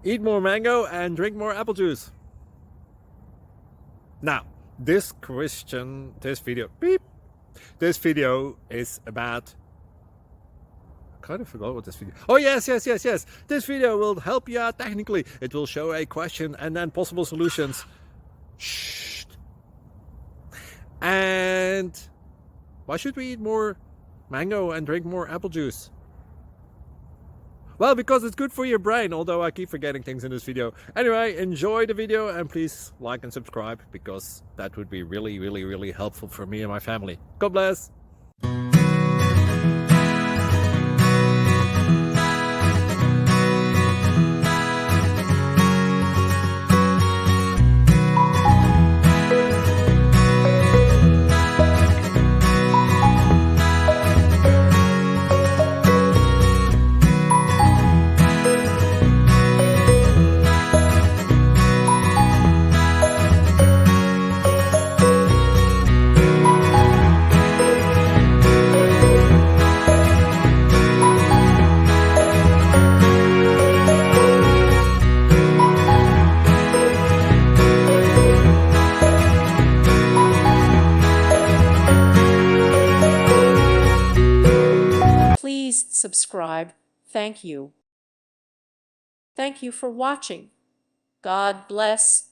Eat more mango and drink more apple juice. Now, this video is about, I kind of forgot what this video. Oh yes. This video will help you out technically. It will show a question and then possible solutions. Shh. And why should we eat more mango and drink more apple juice? Well, because it's good for your brain, although I keep forgetting things in this video. Anyway, enjoy the video and please like and subscribe, because that would be really helpful for me and my family. God bless! Please subscribe. Thank you. Thank you for watching. God bless.